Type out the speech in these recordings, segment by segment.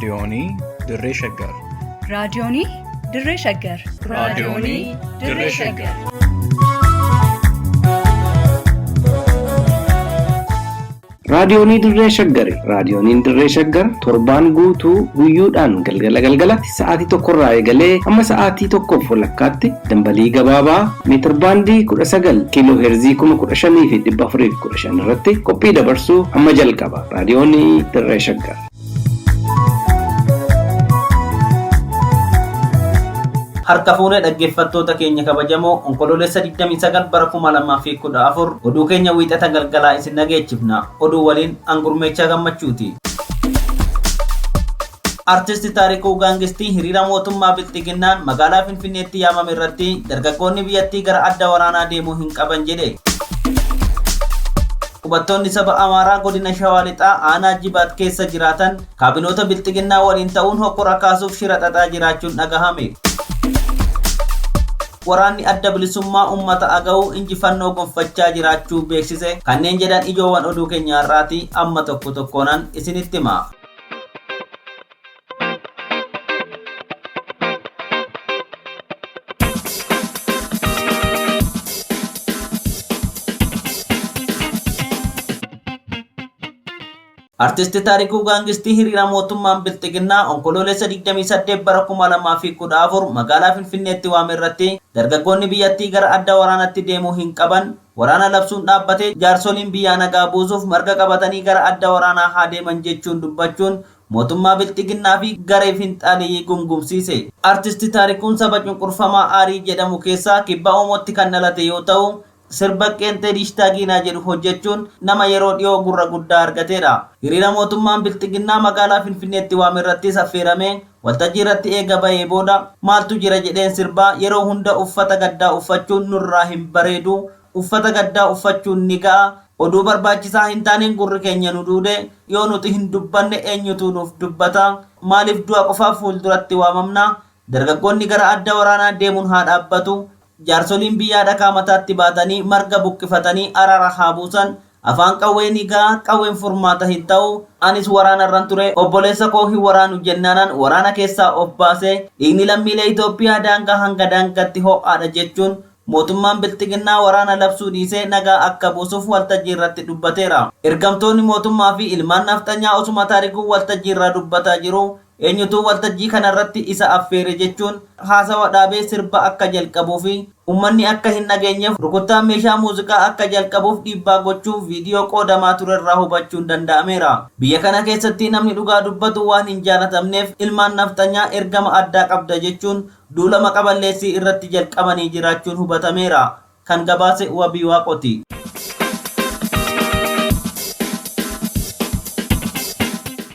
raadiyoonii Dirree Shaggar. raadiyoonii Dirree Shaggar. raadiyoonii Dirree Shaggar. Raadiyoonii Dirree Shaggar. Raadiyooniin Dirree Shaggar torbaan guutuu guyyoodhaan galgalatti sa'aatii tokkorraa eegalee hamma sa'aatii tokkoof walakkaatti dambalii gabaabaa meetir baandii 19 kiiloo heerzii 15,415 irratti qophii dabarsuu hamma jalqaba. Raadiyoonii Dirree Shaggar. Harka fuunee dhaggeeffattoota keenya kabajamoo onkoloolessa 29 bara 2014 oduu keenya wiixata galgalaa isin dhageechifna. Oduu waliin Angurmeechaa Gammachuuti. Artisti Taarikuu Gaangistii hiriira mootummaa Bilxiginnaan magaalaa Finfinneetti yaamame irratti dargaggoonni biyyattii gara adda waraanaa deemuu hin qaban jedhe. Hubattoonni saba Amaaraa godina Shawaa Lixaa aanaa Jibaat keessa jiraatan kaabinoota Bilxiginnaa waliin ta'uun hokkora kaasuuf shira xaxaa jiraachuun dhagahame. Waraanni adda bilisummaa uummata Aga'uu injifannoo gonfachaa jiraachuu beeksise. Kanneen jedhan ijoowwan oduu keenya har'aati amma tokko tokkoon isinitti hima. Artisti Taarikuu Gaangistii hiriira mootummaan Bilxiginnaa onkoloolessa 28 bara 2014 magaalaa Finfinneetti waame irratti dargaggoonni biyyattii gara adda waraanaatti deemuu hin qaban waraana labsuun dhaabbatee jaarsoliin biyyaa nagaa buusuuf marga qabatanii gara adda waraanaa haa deeman jechuun dubbachuun mootummaa Bilxiginnaa fi garee finxaalii gumgumsiise. Artisti Taarikuun saba cunqurfamaa Aarii jedhamu keessaa kibba Oromootti kan dhalate yoo ta'u sirba qeenxee diishtaagiinaa jedhu hojjechuun nama yeroo dhiyoo gurra guddaa argateedha. Hiriira mootummaan Bilxiginnaa magaalaa Finfinneetti waame irrattis affeeramee waltajjii irratti eega bahee booda maaltu jira jedheen sirbaa yeroo hunda uffata gaddaa uffachuun nurraa hin bareedu, uffata gaddaa uffachuun ni ga'a, oduu barbaachisaa hin taaneen gurri keenya nu duude, yoo nuti hin dubbanne eenyutu nuuf dubbata, maaliif du'a qofaaf fuulduratti waamamna, dargaggoonni gara adda waraanaa deemuun haa dhaabbatu, jaarsoliin biyyaa dhakaa mataatti baatanii marga buqqifatanii araara haa buusan, afaan qawwee ni ga'a, qawween furmaata hin ta'u, anis waraanarran ture, obboleessa koo hin waraanu jennaanan waraana keessaa of baase, dhiigni lammiilee Itoophiyaa daangaa hanga daangaatti ho'aadha jechuun mootummaan Bilxiginnaa waraana labsuu dhiisee nagaa akka buusuuf waltajjii irratti dubbateera. Ergamtoonni mootummaa fi ilmaan nafxanyaa osuma Taarikuu waltajjii irraa dubbataa jiru eenyutu waltajjii kanarratti isa affeere jechuun haasawa dhaabee sirba akka jalqabuu fi ummanni akka hin dhageenyeef rukuttaa meeshaa muuziqaa akka jalqabuuf dhiibbaa gochuuf viidiyoo qoodamaa ture irraa hubachuun danda'ameera. Biyya kana keessatti namni dhugaa dubbatu waan hin jaalatamneef ilmaan nafxanyaa ergama addaa qabda jechuun duula maqaballeessii irratti jalqabanii jiraachuun hubatameera. Kan gabaase Wabii Waaqoti.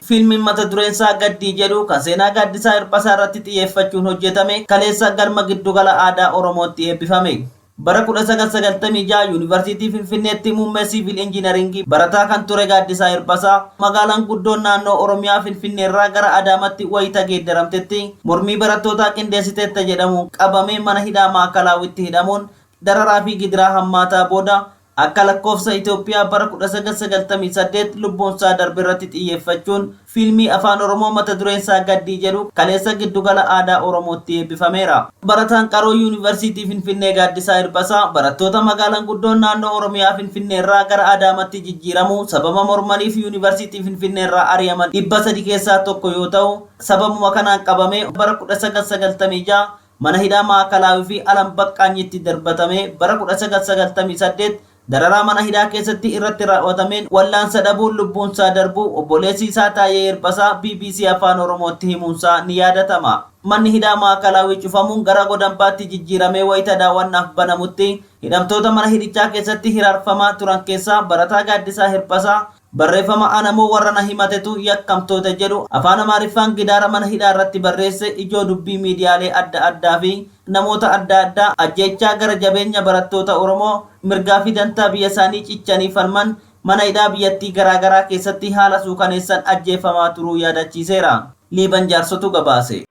Fiilmiin mata dureen isaa Gaddii jedhu kan seenaa Gaaddisaa Hirphasaa irratti xiyyeeffachuun hojjetame kaleessa galma giddugala aadaa Oromootti eebbifame. Bara 1996 Yuunivarsiitii Finfinneetti muummee siivil injiinaringii barataa kan ture Gaaddisaa Hirphasaa magaalaan guddoon naannoo Oromiyaa Finfinnee irraa gara Adaamaatti wayita geeddaramtetti mormii barattootaa qindeessiteetta jedhamu qabamee mana hidhaa Maakalawitti hidhamuun dararaa fi gidiraa hammaataa booda akka lakkoofsa Itoophiyaa bara 1998 lubbuunsaa darbe irratti xiyyeeffachuun fiilmii afaan Oromoo mata dureen isaa Gaddii jedhu kaleessa giddugala aadaa Oromootti eebbifameera. Barataan qaroo Yuunivarsiitii Finfinnee Gaaddisaa Hirphasaa barattoota magaalaan guddoon naannoo Oromiyaa Finfinnee irraa gara Adaamaatti jijjiiramu sababa mormaniif Yuunivarsiitii Finfinnee irraa ari'aman 300 keessaa tokko yoo ta'u sababuma kanaan qabamee bara 1996 mana hidhaa Maakalaawii fi Alam Baqqaanyitti darbatame bara 1998 dararaa mana hidhaa keessatti irratti raawwatameen wallaansa dhabuun lubbuunsaa darbuu obboleessi isaa Taayee Hirphasaa BBC afaan Oromootti himuunsaa ni yaadatama. Manni hidhaa Maakalaawii cufamuun gara godambaatti jijjiiramee wayita daawwannaaf banamutti hidhamtoota mana hidhichaa keessatti hiraarfamaa turan keessaa barataa Gaaddisaa Hirphasaa barreeffama anamoo warra na himatetu yakkamtoota jedhu afaan Amaariffaan gidaara mana hidhaa irratti barreesse ijoo dubbii miidiyaalee adda addaa fi namoota adda addaa ajjechaa gara jabeenya barattoota Oromoo mirgaa fi dantaa biyya isaanii cichanii falman mana hidhaa biyyattii garaagaraa keessatti haala suukaneessan ajjeefamaa turuu yaadachiiseera. Liiban Jaarsotu gabaase.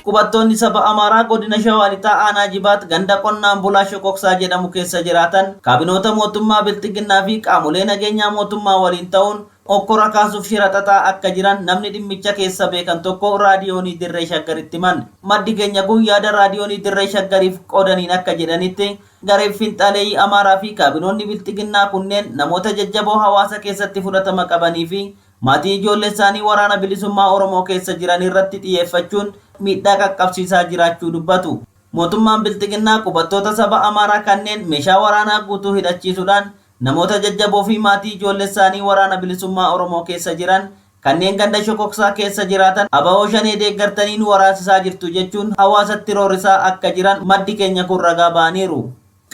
qubattoonni saba Amaaraa godina Shawaa Lixaa aanaa Jibaat ganda qonnaan bulaa Shokoksaa jedhamu keessa jiraatan kaabinoota mootummaa Bilxiginnaa fi qaamolee nageenyaa mootummaa waliin ta'uun okkora kaasuuf shira xaxaa akka jiran namni dhimmicha keessa beekan tokko raadiyoonii Dirree Shaggaritti himan. Maddi keenya kun yaada raadiyoonii Dirree Shaggariif qoodaniin akka jedhanitti garee finxaaleeyyii Amaaraa fi kaabinoonni Bilxiginnaa kunneen namoota jajjaboo hawaasa keessatti fudhatama qabanii fi maatii ijoollee isaanii waraana bilisummaa Oromoo keessa jiran irratti xiyyeeffachuun miidhaa qaqqabsiisaa jiraachuu dubbatu. Mootummaan Bilxiginnaa qubattoota saba Amaaraa kanneen meeshaa waraanaa guutuu hidhachiisuudhaan namoota jajjaboo fi maatii ijoollee isaanii waraana bilisummaa Oromoo keessa jiran kanneen ganda Shokoksaa keessa jiraatan aba'oo shanee deeggartanii nu waraasisaa jirtu jechuun hawaasatti roorrisaa akka jiran maddi keenya kun ragaa ba'aniiru.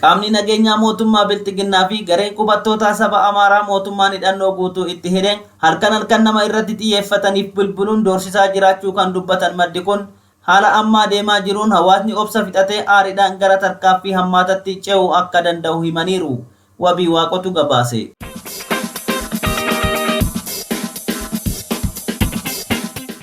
Qaamni nageenyaa mootummaa Bilxiginnaa fi gareen qubattoota saba Amaaraa mootummaan hidhannoo guutuu itti hidheen halkan nama irratti xiyyeeffataniif bilbiluun doorsisaa jiraachuu kan dubbatan maddi kun haala ammaa deemaa jiruun hawaasni obsa fixatee aariidhaan gara tarkaaffii hammaatatti ce'uu akka danda'u himaniiru. Wabii waaqotu gabaase.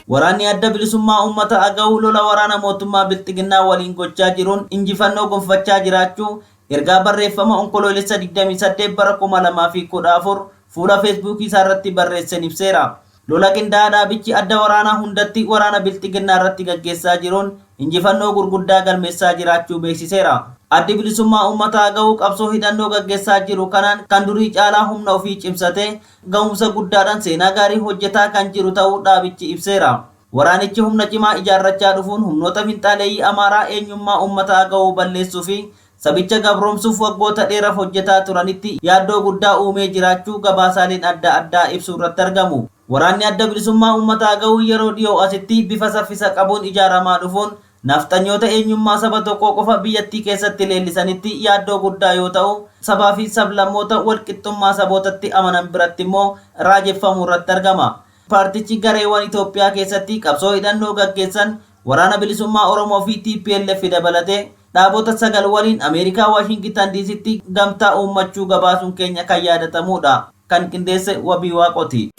Waraanni adda bilisummaa uummata Agawuu lola waraana mootummaa Bilxiginnaa waliin gochaa jiruun injifannoo gonfachaa jiraachuu ergaa barreeffama onkoloolessa 28 bara 2014 fuula feesbuukii isaa irratti barreesseen ibseera. Lola qindaa'aa dhaabichi adda waraanaa hundatti waraana Bilxiginnaa irratti gaggeessaa jiruun injifannoo gurguddaa galmeessaa jiraachuu beeksiseera. Addi bilisummaa uummata Agawuu qabsoo hidhannoo gaggeessaa jiru kanaan kan durii caalaa humna ofii cimsatee ga'umsa guddaadhaan seenaa gaarii hojjetaa kan jiru ta'uu dhaabichi ibseera. Waraanichi humna cimaa ijaarrachaa dhufuun humnoota finxaaleeyyii Amaaraa eenyummaa uummata Agawuu balleessuu fi sabicha gabroomsuuf waggoota dheeraaf hojjetaa turanitti yaaddoo guddaa uumee jiraachuu gabaasaaleen adda addaa ibsuu irratti argamu. Waraanni adda bilisummaa uummata Agawuu yeroo dhiyoo asitti bifa saffisa qabuun ijaaramaa dhufuun naftanyoota eenyummaa saba tokko qofa biyyattii keessatti leellisanitti yaaddoo guddaa yoo ta'u sabaa fi sablammoota walqixxummaa sabootatti amanan biratti immoo raajeffamuu irratti argama. Paartichi gareewwan Itoophiyaa keessatti qabsoo hidhannoo gaggeessan waraana bilisummaa Oromoo fi TPLF dabalatee dhaabota 9 waliin Ameerikaa Waashingitan DC'tti gamtaa uummachuu gabaasuun keenya kan yaadatamudha. Kan qindeesse Wabii Waaqoti.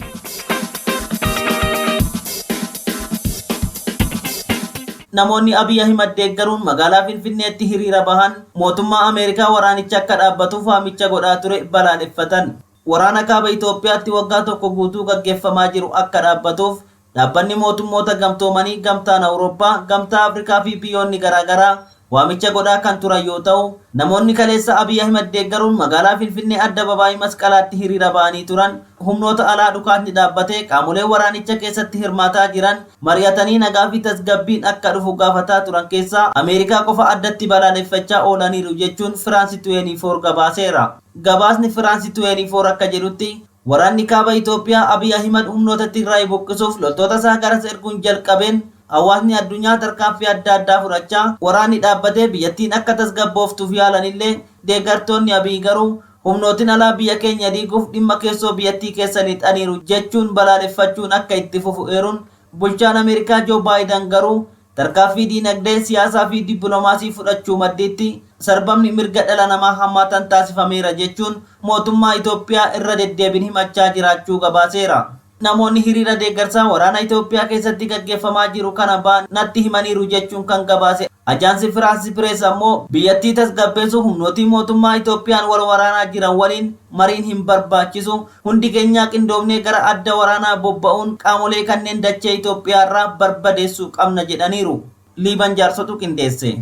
Namoonni Abiy Ahimad deeggaruun magaalaa Finfinneetti hiriira bahan mootummaa Ameerikaa waraanicha akka dhaabbatuuf waamicha godhaa ture balaaleffatan. Waraana kaaba Itoophiyaatti waggaa tokko guutuu gaggeeffamaa jiru akka dhaabbatuuf dhaabbanni mootummoota gamtoomanii gamtaan Awurooppaa, gamtaa Afrikaa fi biyyoonni garaagaraa waamicha godhaa kan turan yoo ta'u namoonni kaleessa Abiy Ahimad deeggaruun magaalaa Finfinnee Addabaabaayii Masqalaatti hiriira bahanii turan humnoota alaa dhukaasni dhaabbatee qaamolee waraanicha keessatti hirmaataa jiran mari'atanii nagaa fi tasgabbiin akka dhufu gaafataa turan keessaa Ameerikaa qofa addatti balaaleffachaa oolaniiru jechuun Firaansi 24 gabaaseera. Gabaasni Firaansi 24 akka jedhutti waraanni kaaba Itoophiyaa Abiy Ahimad humnoota Tigraay buqqisuuf loltoota isaa garas erguun jalqabeen hawaasni addunyaa tarkaanfii adda addaa fudhachaa waraanni dhaabbatee biyyattiin akka tasgabbooftuuf yaalanillee deeggartoonni Abiy garuu humnootiin alaa biyya keenya diiguuf dhimma keessoo biyyattii keessanii xaniiru jechuun balaaleffachuun akka itti fufu eeruun bulchaan Ameerikaa Joo Baayiden garuu tarkaanfii diinagdee siyaasaa fi dippiloomaasii fudhachuu maddiitti sarbamni mirga dhala namaa hammaatan taasifameera jechuun mootummaa Itoophiyaa irra deddeebiin himachaa jiraachuu gabaaseera. Namoonni hiriira deeggarsaa waraana Itoophiyaa keessatti gaggeeffamaa jiru kana ba'an natti himaniiru jechuun kan gabaase. Ajaansi Firaansi Pirees ammoo biyyattii tasgabbeessuuf humnootii mootummaa Itoophiyaan wal waraanaa jiran waliin mariin hin barbaachisu. Hundi keenyaa qindoomnee gara adda waraanaa bobba'uun qaamolee kanneen dachee Itoophiyaa irraa barbadeessuu qabna jedhaniiru. Liiban Jaarsotu qindeesse.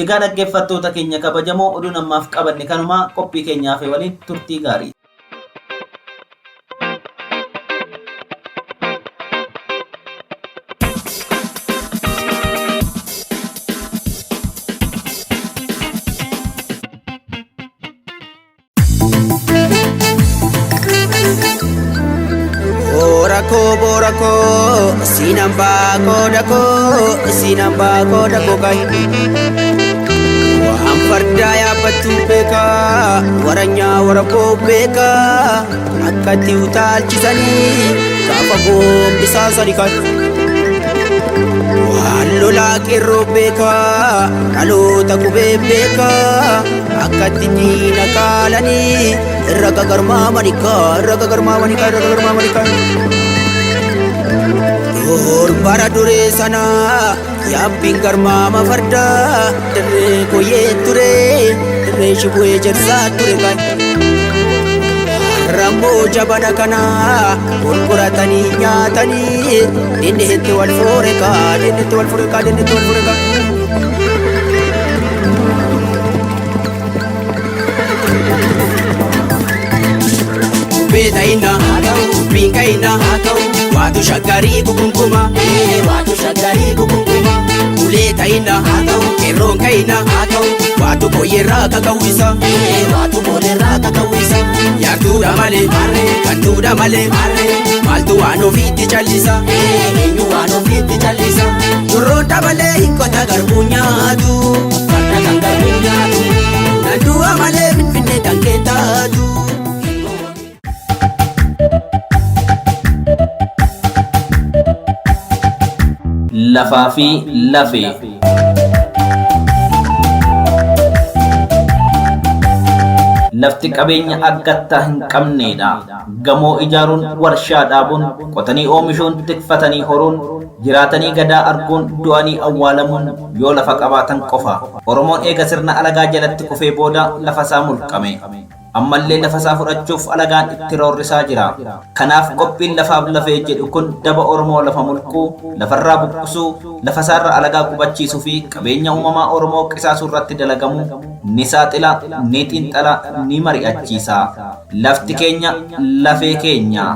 Egaa dhaggeeffattoota keenya kabajamoo oduu namaaf qabanne kanuma qophii keenyaaf waliin turtii gaarii. Borako sinamba kodako kai waan farda yaabbattu beeka waranya warako beeka akkatti utaalchisanii gaafa goombisaa sadi kai waan lolaa qeerroo beeka dhaloota qubee beeka akkatti diina kaalanii irra gagarmaa manika Bara duree sana yaabbiin garmaama fardaa dirree koyee ture dirree shibu'ee jersaa ture kan rammoo jabana kana gurguratanii nyaatanii dinniitti wal fuure kaa dinniitti wal fuure kaa dinniitti wal fuure kaa. Beetaina binkaina waatu shaggarii kukunkuma waatu shaggarii kukunkuma uleetaina kerroonkaina waatu koyerraa kakawwisa waatu koyerraa kakawwisa yaartuudha malee kantuudha malee maaltu waan ofiitti callisa eenyu waan ofiitti callisa durroota malee hinkota garbuu nyaatu farda kan garbuu nyaatu nandu'a malee finfinnee kan keetaatu. Lafaa fi lafee. Lafti qabeenya aggattaa hin qabneedha. Gamoo ijaaruun, warshaa dhaabuun, qotanii oomishuun, tikfatanii horuun, jiraatanii gadaa arguun, du'anii awwaalamuun yoo lafa qabaatan qofa. Oromoon eega sirna alagaa jalatti kufee booda lafa isaa mulqame. Ammallee lafa isaa fudhachuuf alagaan itti roorrisaa jira. Kanaaf qophiin lafaaf lafee jedhu kun daba Oromoo lafa mulquu, lafarraa buqqisuu, lafa isaarra alagaa qubachiisuu fi qabeenya uumamaa Oromoo qisaasuu irratti dalagamu ni saaxila, ni xiinxala, ni mari'achiisa. Lafti keenya lafee keenya.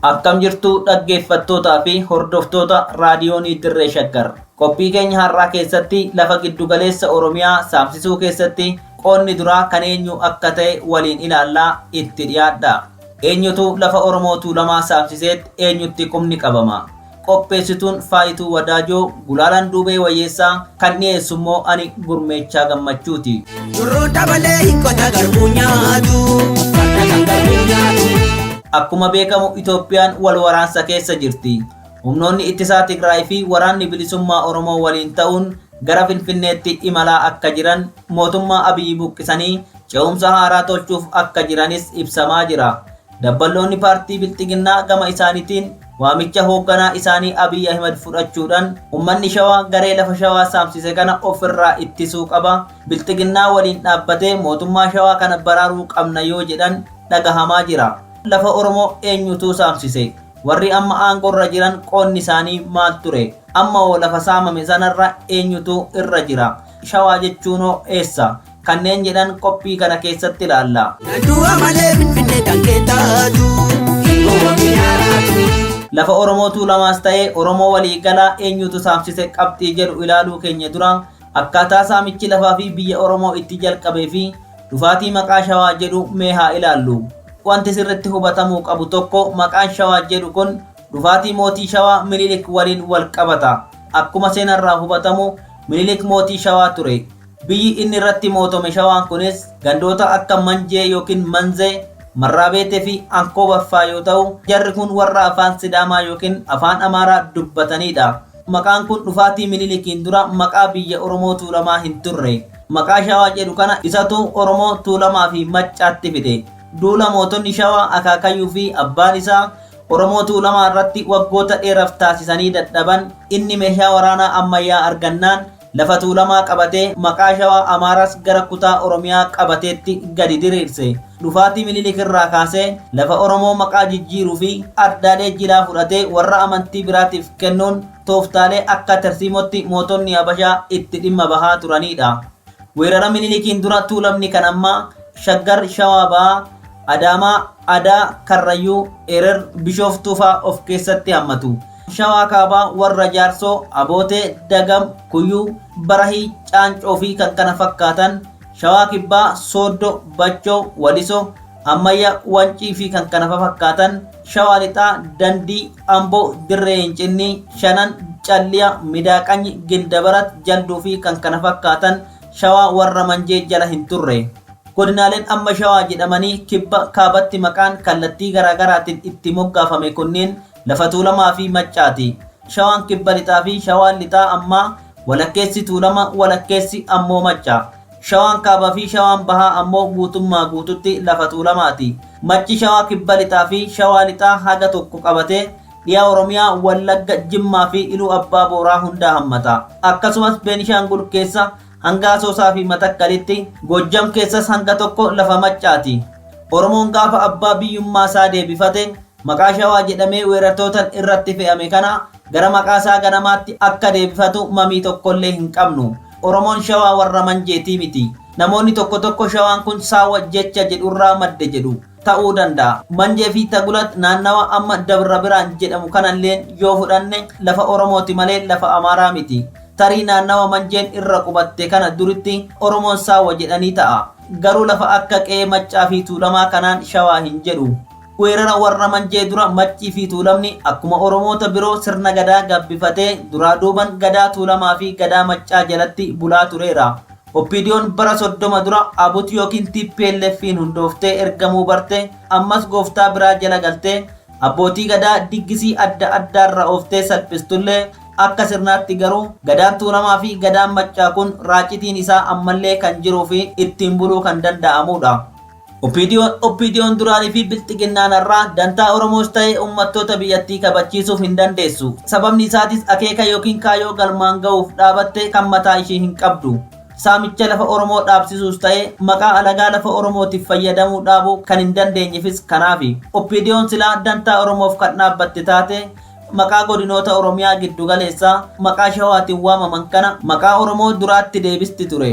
Akkam jirtu dhaggeeffattootaa fi hordoftoota raadiyoonii Dirree Shaggar. Qophii keenya har'aa keessatti lafa giddugaleessa Oromiyaa saamsisuu keessatti qoonni duraa kan eenyu akka ta'e waliin ilaallaa itti dhiyaadha. Eenyutu lafa Oromoo Tuulamaa saamsiseet eenyutti qubni qabama. Qopheessituun Faayituu Wadaajoo, Gulaalaan Duubee Wayyeessaa, kan dhiyeessu immoo ani Gurmeechaa Gammachuuti. Durroota malee hinkota garbuu nyaatu farda kan garbuu nyaatu. Akkuma beekamu Itoophiyaan wal waraansa keessa jirti. Humnoonni ittisaa Tigraay fi waraanni bilisummaa Oromoo waliin ta'uun gara Finfinneetti imalaa akka jiran mootummaa Abiyyi buqqisanii ce'umsa haaraa tolchuuf akka jiranis ibsamaa jira. Dabballoonni paartii Bilxiginnaa gama isaaniitiin waamicha hoogganaa isaanii Abiy Ahmed fudhachuudhaan ummanni Shawaa garee lafa Shawaa saamsise kana ofirraa ittisuu qaba. Bilxiginnaa waliin dhaabbatee mootummaa Shawaa kana baraaruu qabna yoo jedhan dhagahamaa jira. Lafa Oromoo eenyutu saamsise? Warri amma aangorra jiran qoonni isaanii maal ture? Amma oo lafa saamame sanarra eenyutu irra jira? Shawaa jechuunoo eessa? Kanneen jedhan qophii kana keessatti ilaalla. Nandu'a malee finfinnee kan keetaatu Lafa Oromoo Tuulamaas ta'ee Oromoo waliigalaa eenyutu saamsise qabxii jedhu ilaaluu keenya dura akkaataa saamichi lafaa fi biyya Oromoo itti jalqabee fi dhufaatii maqaa Shawaa jedhu mee haa ilaallu. Wanti sirriitti hubatamuu qabu tokko maqaan Shawaa jedhu kun dhufaatii mootii Shawaa Minilik waliin wal qabata. Akkuma seenarraa hubatamu Minilik mootii Shawaa ture. Biyyi inni irratti mootome Shawaan kunis gandoota akka Manjee yookiin Manzee, Marraabeetee fi Ankoo Baffaa yoo ta'u, jarri kun warra afaan Sidaamaa yookiin afaan Amaaraa dubbatanidha. Maqaan kun dhufaatii Minilikiin dura maqaa biyya Oromoo Tuulamaa hin turre. Maqaa Shawaa jedhu kana isatu Oromoo Tuulamaa fi Maccaatti fide. Duula mootonni Shawaa Akaakayyuu fi abbaan isaa Oromoo Tuulamaa irratti waggoota dheeraaf taasisanii dadhaban inni meeshaa waraanaa ammayyaa argannaan lafa Tuulamaa qabatee maqaa Shawaa Amaaraas gara kutaa Oromiyaa qabateetti gadi diriirse. Dhufaatii Minilik irraa kaasee lafa Oromoo maqaa jijjiiruu fi ardaalee jilaa fudhatee warra amantii biraatiif kennuun tooftaalee akka tarsiimootti mootonni Habashaa itti dhimma bahaa turanidha. Weerara Minilikiin dura Tuulamni kan ammaa Shaggar, Shawaa Bahaa, Adaamaa, Adaa, Karrayyuu, Erer, Bishooftuu fa'aa of keessatti hammatu. Shawaa Kaabaa warra Jaarsoo, Abootee, Dagam, Kuyyuu, Barahii, Caancoo fi kan kana fakkaatan. Shawaa Kibbaa, Sooddoo, Bachoo, Walisoo, Ammayyaa, Wancii fi kan kana fakkaatan. Shawaa Lixaa, Dandii, Amboo, Dirree Hincinni, Shanan, Calliyaa, Midaaqanyi, Gindabarat, Jalduu fi kan kana fakkaatan. Shawaa warra Manjee jala hin turre. Godinaaleen amma Shawaa jedhamanii kibba kaabatti maqaan kallattii garaagaraatiin itti moggaafame kunneen lafa Tuulamaa fi Maccaati. Shawaan kibba lixaa fi Shawaan lixaa ammaa walakkeessi Tuulama, walakkeessi ammoo Macca. Shawaan kaabaa fi shawaan bahaa ammoo guutummaa guututti lafa tuulamaati. Machi shawaa kibba lixaa fi shawaa lixaa haga tokko qabatee dhiyaa Oromiyaa, Wallagga, Jimmaa fi Iluu Abbaa Booraa hundaa hammata. Akkasumas Beenishaangul keessa hanga Asoosaa fi Matakkalitti, Gojjam keessas hanga tokko lafa maccaati. Oromoon gaafa abbaa biyyummaa isaa deebifate maqaa shawaa jedhamee weerartootaan irratti fe'ame kana gara maqaa isaa ganamaatti akka deebifatu mamii tokkollee hin qabnu. Oromoon shawaa warra manjeetii miti. Namoonni tokko tokko shawaan kun saawwa jecha jedhurraa madde jedhu ta'uu danda'a. Manjee fi Tagulat naannawa amma Dabra Biraan jedhamu kanallee yoo fudhanne lafa Oromooti malee lafa Amaaraa miti. Tarii naannawa manjeen irra qubatte kana duritti Oromoon saawwa jedhanii ta'a. Garuu lafa akka qe'ee maccaa fi tuulamaa kanaan shawaa hin jedhu. Weerara warra manjee dura maccii fi tuulamni akkuma Oromoota biroo sirna gadaa gabbifatee duraa duuban gadaa tuulamaa fi gadaa maccaa jalatti bulaa tureera. Oppiidiyoon bara 30 dura Abut yookiin TPLF'n hundooftee ergamuu barte ammas gooftaa biraa jala galtee abbootii gadaa diggisii adda addaarra ooftee salphistullee akka sirnaatti garuu gadaan tuulamaa fi gadaan maccaa kun raacitiin isaa ammallee kan jiruu fi ittiin buluu kan danda'amudha. Oppiidiyoon duraanii fi bilxiginnaan irraa dantaa Oromoos ta'ee uummattoota biyyattii kabachiisuuf hin dandeessu. Sababni isaatis akeeka yookiin kaayyoo galmaan ga'uuf dhaabatte kan mataa ishee hin qabdu. Saamicha lafa Oromoo dhaabsisuus ta'ee maqaa alagaa lafa Oromootiif fayyadamuu dhaabuu kan hin dandeenyeefis kanaafi. Oppiidiyoon silaa dantaa Oromoof kan dhaabbatte taate maqaa godinoota Oromiyaa giddu galeessaa maqaa shawaatiin waamaman kana maqaa Oromoo duraatti deebisti ture.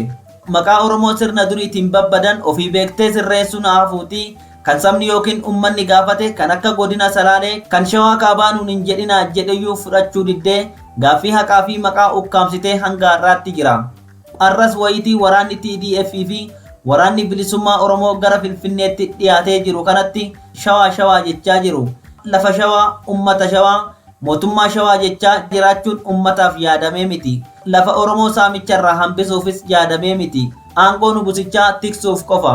Maqaa Oromoo sirna duriitiin babbadan ofii beektee sirreessuun hafuutii kan sabni yookiin ummanni gaafate kan akka godina Salaalee kan shawaa kaabaa nuun hin jedhinaa jedheyyuu fudhachuu diddee gaaffii haqaa fi maqaa ukkaamsitee hanga har'aatti jira. Arras wayitii waraanni TDF fi waraanni bilisummaa Oromoo gara Finfinneetti dhiyaatee jiru kanatti shawaa jechaa jiru. Lafa shawaa, ummata shawaa, mootummaa shawaa jechaa jiraachuun ummataaf yaadamee miti. Lafa Oromoo saamicharraa hambisuufis yaadamee miti. Aangoo nugusichaa tiksuuf qofa.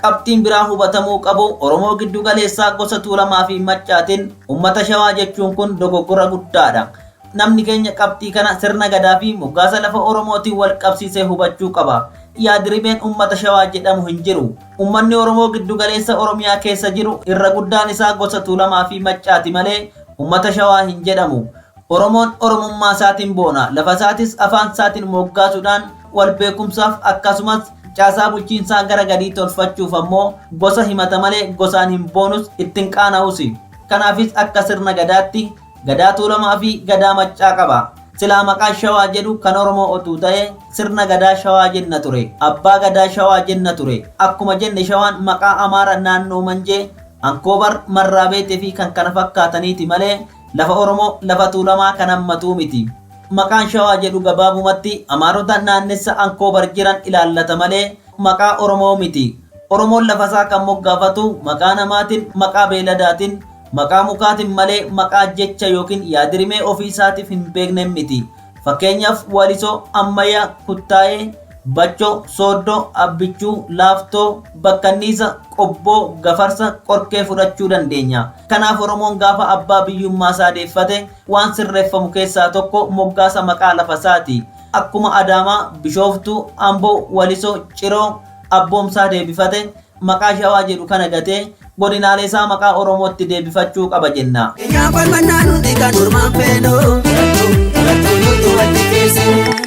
Qabxiin biraa hubatamuu qabu Oromoo giddu galeessaa gosa tuulamaa fi maccaatiin ummata shawaa jechuun kun dogoggora guddaadha. Namni keenya qabxii kana sirna gadaa fi moggaasa lafa Oromootiin wal qabsiisee hubachuu qaba. Yaadiribeen ummata shawaa jedhamu hin jiru. Ummanni Oromoo giddu galeessa Oromiyaa keessa jiru irra guddaan isaa gosa tuulamaa fi maccaati malee ummata shawaa hin jedhamu. Oromoon Oromummaa isaatiin boona. Lafa isaatis afaan isaatiin moggaasuudhaan wal beekumsaaf akkasumas caasaa bulchiinsaa gara gadii tolfachuuf ammoo gosa himata malee gosaan hin boonus ittiin qaana'us. Kanaafis akka sirna gadaatti gadaa tuulamaa fi gadaa maccaa qaba. Silaa maqaa shawaa jedhu kan Oromoo otuu ta'e sirna gadaa shawaa jenna ture. Abbaa gadaa shawaa jenna ture. Akkuma jenne shawaan maqaa Amaara naannoo Manjee, Ankoobar, Marraabeetee fi kan kana fakkaataniiti malee lafa Oromoo lafa tuulamaa kan hammatuu miti. Maqaan shawaa jedhu gabaabumatti Amaarota naannessa Ankoobar jiran ilaallata malee maqaa Oromoo miti. Oromoon lafasaa kan moggaafatu maqaa namaatiin, maqaa beeladaatiin, maqaa mukaatiin malee maqaa jecha yookiin yaadirimee ofii isaatiif hin beekne miti. Fakkeenyaaf Walisoo, Ammayyaa, Kuttaayee, Bachoo, Sooddoo, Abbichuu, Laaftoo, Bakkanniisa, Qobboo, Gafarsa, Qorkee fudhachuu dandeenya. Kanaaf Oromoon gaafa abbaa biyyummaa isaa deeffate waan sirreeffamu keessaa tokko moggaasa maqaa lafasaati. Akkuma Adaamaa, Bishooftuu, Amboo, Walisoo, Ciroo, Abboomsaa deebifate maqaa shawaa jedhu kana gatee godinaalee isaa maqaa Oromootti deebifachuu qaba jenna.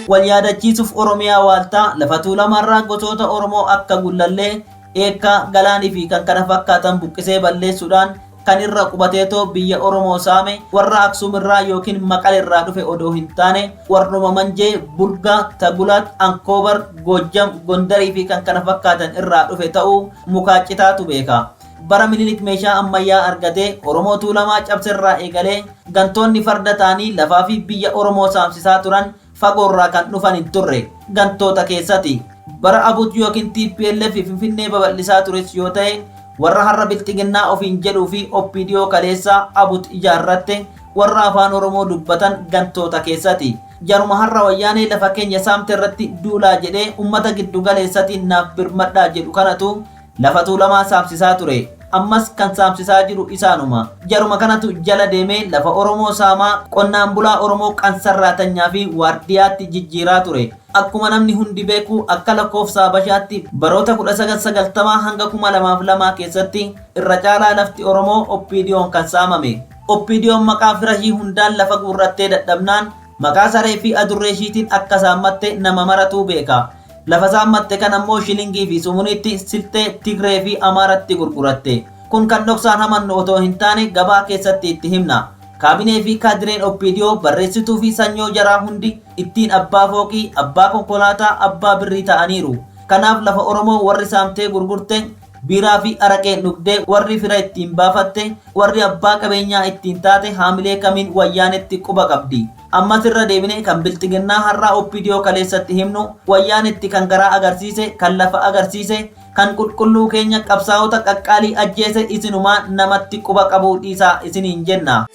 Wal yaadachiisuuf Oromiyaa waaltaa lafa tuulamarraa gosoota Oromoo akka Gullallee, Eekkaa, Galaanii fi kan kana fakkaatan buqqisee balleessuudhaan kan irra qubateetoo biyya Oromoo saame warra Aksuumirraa yookiin Maqaleerraa dhufe odoo hin taane warruma Manjee, Bulgaa, Tagulat, Ankoobar, Gojjam, Gondarii fi kan kana fakkaatan irraa dhufe ta'uu mukaacitaatu beeka. Bara Minilik meeshaa ammayyaa argatee Oromoo tuulamaa cabsirraa eegalee gantoonni farda ta'anii lafaa fi biyya Oromoo saamsisaa turan fagoorraa kan dhufan hin turre gantoota keessatti. Bara Abut yookiin TPLF Finfinnee babal'isaa tures yoo ta'e warra har'a bilxiginnaa ofiin jedhuu fi Oppiidiyoo kaleessaa Abut ijaarratte warra afaan Oromoo dubbatan gantoota keessatti. Jaruma har'a wayyaanee lafa keenya saamte irratti duulaa jedhee ummata giddu galeessatiin naaf birmadhaa jedhu kanatu lafa tuulamaa saamsisaa ture. ammas kan saamsisaa jiru isaanuma. Jaruma kanatu jala deemee lafa Oromoo saamaa qonnaan bulaa Oromoo qansarraatanyaa fi waardiyaatti jijjiiraa ture. Akkuma namni hundi beeku akka lakkoofsa Habashaatti baroota 1990 hanga 2002 keessatti irra caalaa lafti Oromoo Oppiidiyoon kan saamame. Oppiidiyoon maqaa firashii hundaan lafa guurrattee dadhabnaan maqaa saree fi adurree ishiitiin akka saammatte nama maratuu beeka. Lafa saammatte kan ammoo shilingii fi sumuniitti siltee Tigree fi Amaaratti gurguratte. Kun kan dhoksaan hamannu otoo hin taane gabaa keessatti itti himna. Kaabinee fi kaadireen Oppiidiyoo barreessituu fi sanyoo jaraa hundi ittiin abbaa fooqii, abbaa konkolaataa, abbaa birrii ta'aniiru. Kanaaf lafa Oromoo warri saamtee gurgurte biiraa fi araqee dhugdee warri fira ittiin baafatte warri abbaa qabeenyaa ittiin taate haamilee kamiin wayyaanetti quba qabdi. Ammas irra deebinee kan bilxiginnaa har'aa Oppiidiyoo kaleessatti himnu wayyaanetti kan garaa agarsiise, kan lafa agarsiise, kan qulqulluu keenya qabsaa'ota qaqqaalii ajjeese isinumaa namatti quba qabuu dhiisaa isiniin jenna.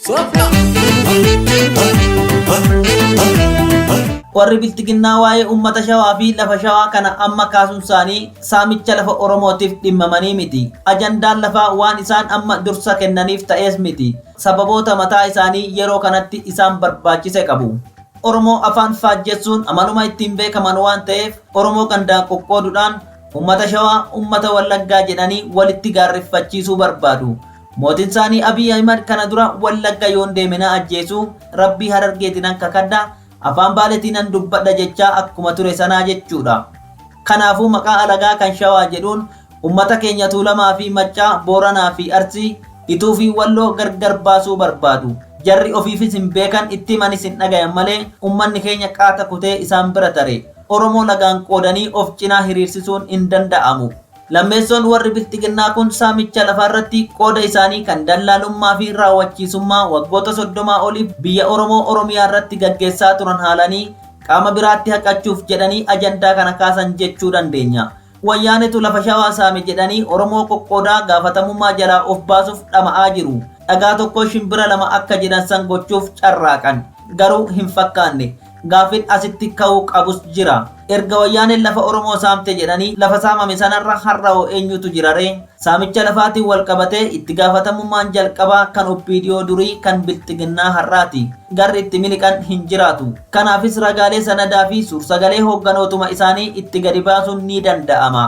Warri bilxiginnaa waa'ee uummata Shawaa fi lafa Shawaa kana amma kaasuun isaanii saamicha lafa Oromootiif dhimmamanii miti. Ajandaan lafaa waan isaan amma dursa kennaniif ta'ees miti. Sababoota mataa isaanii yeroo kanatti isaan barbaachise qabu. Oromoo afaan faajjessuun amaluma ittiin beekaman waan ta'eef Oromoo gandaan qoqqooduudhaan uummata Shawaa, uummata Wallaggaa jedhanii walitti gaarreeffachiisuu barbaadu. Mootiin isaanii Abiy Ahimad kana dura Wallagga yoon deemina ajjeesuu Rabbii Harargeetinan kakadda afaan Baaleetiinan dubbadha jechaa akkuma ture sanaa jechuudha. Kanaafuu maqaa alagaa kan Shawaa jedhuun uummata keenya Tuulamaa fi Maccaa, Booranaa fi Arsii, Ituu fi Walloo gargar baasuu barbaadu. Jarri ofiifis hin beekan itti manis hin dhagayan malee uummanni keenya qaata kutee isaan bira tare. Oromoo lagaan qoodanii of cinaa hiriirsisuun hin danda'amu. Lammeessoon warri bilxiginnaa kun saamicha lafaarratti qooda isaanii kan dallaalummaa fi raawwachiisummaa waggoota 30 oliif biyya Oromoo Oromiyaa irratti gaggeessaa turan haalanii qaama biraatti haqachuuf jedhanii ajandaa kana kaasan jechuu dandeenya. Wayyaanetu lafa Shawaa saame jedhanii Oromoo qoqqoodaa gaafatamummaa jalaa of baasuuf dhama'aa jiru. Dhagaa tokko shimbira lama akka jedhan san gochuuf carraaqan. Garuu hin fakkaanne. Gaaffiin asitti ka'uu qabus jira. Erga wayyaaneen lafa Oromoo saamte jedhanii lafa saamame sanarra har'aoo eenyutu jira ree? Saamicha lafaatiin wal qabatee itti gaafatamummaan jalqabaa kan Oppiidiyoo durii kan bilxiginnaa har'aati. Garri itti miliqan hin jiraatu. Kanaafis ragaalee sanadaa fi suursagalee hoogganootuma isaanii itti gadi baasuun ni danda'ama.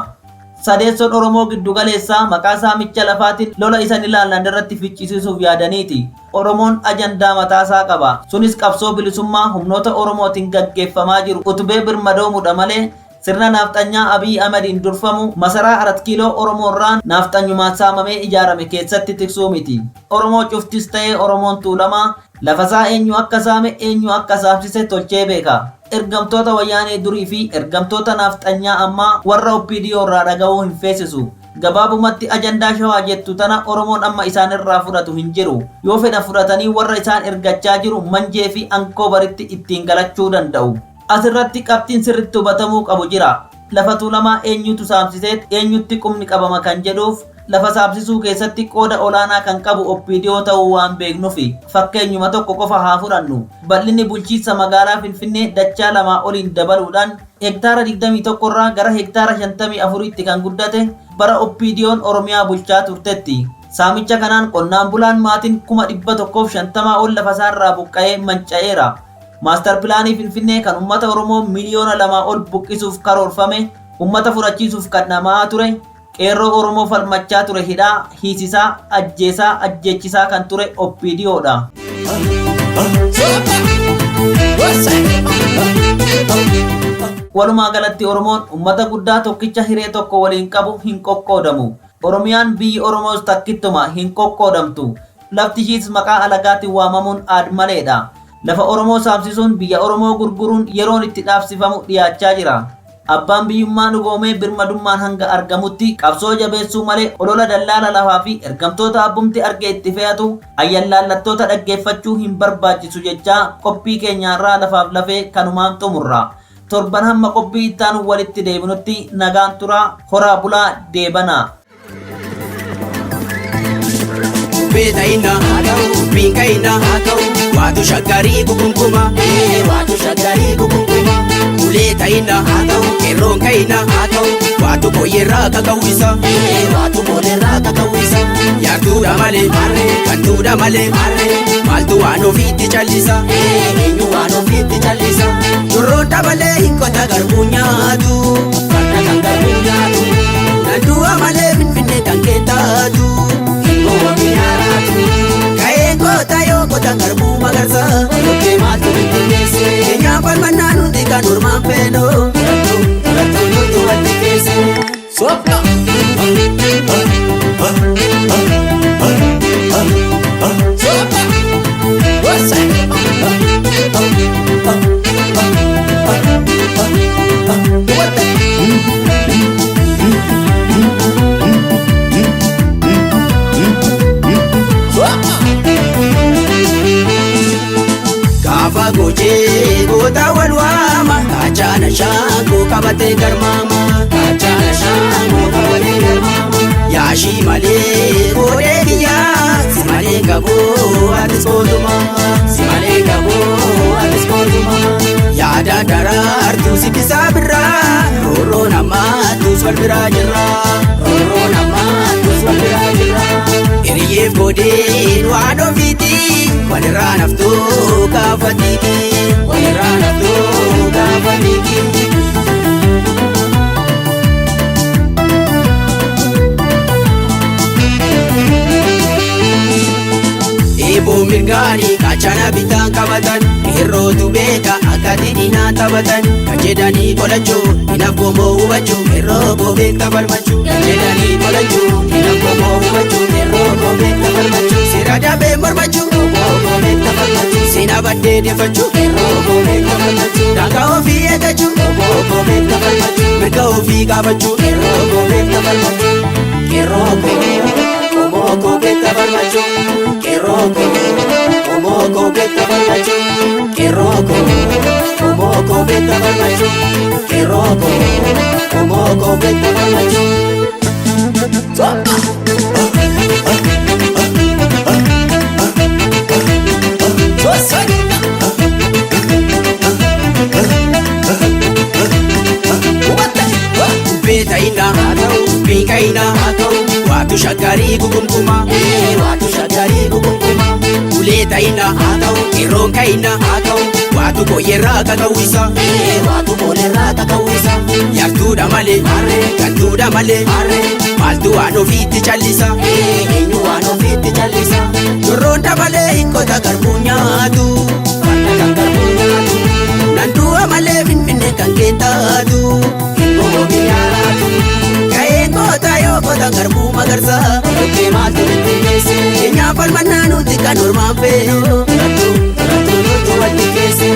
Sadeessoon Oromoo giddugaleessaa maqaa saamicha lafaatiin lola isan ilaallan irratti ficcisiisuuf yaadaniiti. Oromoon ajandaa mataasaa qaba. Sunis qabsoo bilisummaa humnoota Oromootiin gaggeeffamaa jiru utubee birmadoomuudha malee sirna naafxanyaa Abiy Ahmadiin durfamu masaraa 4 kiiloo Oromoorraan naafxanyumaan saamamee ijaarame keessatti tiksuu miti. Oromoo cuftis ta'ee Oromoon Tuulamaa lafasaa eenyu akka saame eenyu akka saamsise tolchee beeka. Ergamtoota wayyaanee durii fi ergamtoota naafxanyaa ammaa warra Oppiidiyoo irraa dhaga'uu hin feesisu. Gabaabumatti ajandaa Shawaa jettu tana Oromoon amma isaan irraa fudhatu hin jiru. Yoo fedha fudhatanii warra isaan ergachaa jiru manjee fi Ankoobaritti ittiin galachuu danda'u. Asirratti qabxiin sirriitti hubatamuu qabu jira. Lafa Tuulamaa eenyutu saamsiseet eenyutti qubni qabama kan jedhuuf lafa saamsisuu keessatti qooda olaanaa kan qabu Oppiidiyoo ta'uu waan beeknuufi fakkeenyuma tokko qofa haa fudhannu. Bal'inni bulchiinsa magaalaa Finfinnee dachaa 2 oliin dabaluudhaan hektaara 21 irraa gara hektaara 54tti kan guddate bara Oppiidiyoon Oromiyaa bulchaa turtetti. Saamicha kanaan qonnaan bulaan maatiin 150 ol lafa isaarraa buqqa'ee manca'eera. Maastar pilaanii Finfinnee kan uummata Oromoo miliyoona 2 ol buqqisuuf karoorfame uummata furachiisuuf kan dhama'aa ture. Qeerroo Oromoo falmachaa ture hidhaa, hiisisaa, ajjeesaa, ajjeechisaa kan ture Oppiidiyoodha. Walumaa galatti Oromoon uummata guddaa tokkicha hiree tokko waliin qabu hin qoqqoodamu. Oromiyaan biyyi Oromoos takkittuma hin qoqqoodamtu. Lafti ishiis maqaa alagaatiin waamamuun aadmaleedha. Lafa Oromoo saamsisuun biyya Oromoo gurguruun yeroon itti dhaabsifamu dhiyaachaa jira. Abbaan biyyummaa dhugoomee birmadummaan hanga argamutti qabsoo jabeessuu malee olola dallaala lafaa fi ergamtoota abbumti arge itti fe'atu ayyallaallattoota dhaggeeffachuu hin barbaachisu jechaa qophii keenyaarraa lafaaf lafee kanumaan xumurra. Torban hamma qophii ittaanu walitti deebinutti nagaan turaa horaa bulaa deebanaa. Beetaina Binkaina Watu shagari kukunkuma Watu shagari kukunkuma Uletaina Keronkaina waatu koyerraa kakawwisa waatu bolerraa kakawwisa yaartuudha malee kantuudha malee maaltu waan ofiitti callisa eenyu waan ofiitti callisa durroon dabalee hinkota garbuu nyaatu farda kan garbuu nyaatu nandu'a malee finfinnee kan keentaatu hinkoo biyyaaraatu ka'een goota yoo gota garbuu magarsa yokkee maaltu bittinneesse keenyaan falmannaa nuti kan ormaan feenoo turattuu nuti walti keesse soppa Gaafa gochee goota wal waama kaachana shaangoo qabatee garmaama kaachana shaangoo qabatee garmaama yaashii malee godhee kiyyaa si malee qaboo atis kootuma si malee qaboo atis kootuma yaada daraartuu sibbisaa birraa rooroo namaattus wal biraa jirra rooroo namaattus wal biraa jirra hiriyeef godheen waan ofiiti walirraa naftuu gaafatiiki walirraa naftuu gaafatiiki. Eeboo mirgaanii kaachana bitaan qabatan qeerrootu beeka akka didinaa taphatan kan jedhanii qolachuu hinaaf gomboo hubachuu qeerroo goobeekta falmachuu kan jedhanii qolachuu hinaaf gomboo hubachuu qeerroo goobeekta falmachuu seera dabee mormachuu goobeekta falmachuu seenaa baddee deeffachuu qeerroo goobeekta falmachuu daangaa ofii eeggachuu goobeekta falmachuu mirga ofii gaafachuu qeerroo goobeekta falmachuu qeerroo goobeekta falmachuu qeerroo goobeekta falmachuu qeerroo goobeekta falmachuu qeerroo goobeekta falmachuu. Beetaina beekaina waatu shaggarii gugunkuma waatu shaggarii gugunkuma uleetaina qeerroon kaina waatu koyerraa kakawwisa waatu bolerraa kakawwisa yaartuudha malee kantuudha malee maaltu waan ofiitti callisa eenyu waan ofiitti callisa durroon dabalee hinkota garbuu nyaatu farda kan garbuu nyaatu nandu'a malee finfinnee kan keentaatu hinkoo biyyaaraatu ka'een goota yoo gota garbuu magarsa yokkee maaltu bittinneesse keenyaan falmannaa nuti kan ormaan feenoo turattuu nuti walti keesse.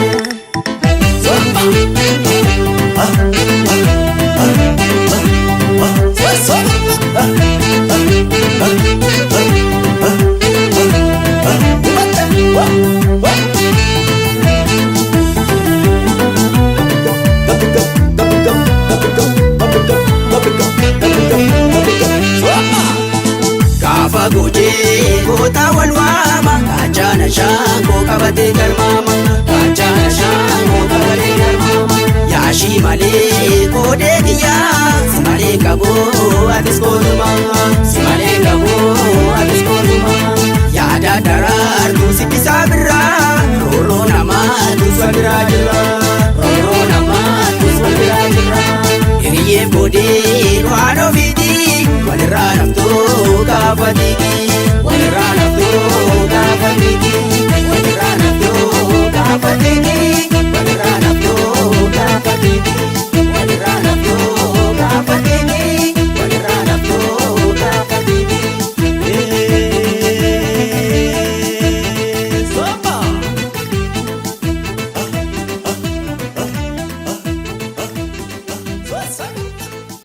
Gaafa gochee goota wal waama kaachana shaangoo qabatee garmaama kaachana shaangoo qabatee garmaama yaashii malee godhee kiyyaa si malee qaboo atis kootuma si malee qaboo atis kootuma yaada daraartuu sibbisaa birraa rooroo namaattus wal biraa jirra rooroo namaattus wal biraa jirra hiriyeef godheen waan ofiiti walirraa naftuu gaafatiiki walirraa naftuu gaafatiiki walirraa naftuu gaafatiiki walirraa naftuu gaafatiiki walirraa naftuu gaafatiiki walirraa naftuu gaafatiiki.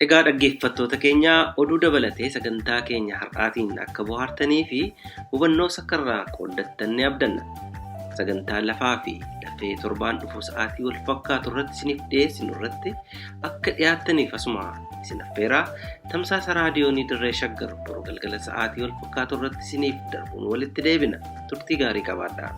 Egaa dhaggeeffattoota keenya oduu dabalatee sagantaa keenya har'aatiin akka bohaartanii fi hubannoo sakkarraa qooddattan ni abdanna. Sagantaa lafaa fi lafee torbaan dhufu sa'aatii wal fakkaatu irratti isiniif dhiyeessinu irratti akka dhiyaattaniif asuma isin affeeraa tamsaasa raadiyoonii dirree shaggar boruu galgala sa'aatii wal fakkaatu irratti isiniif darbuun walitti deebina. Turtii gaarii qabaadhaa.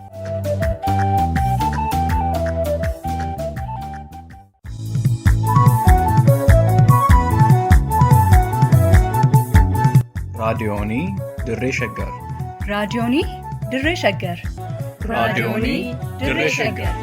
raadiyoonii dirree shaggar raadiyoonii dirree shaggar raadiyoonii dirree shaggar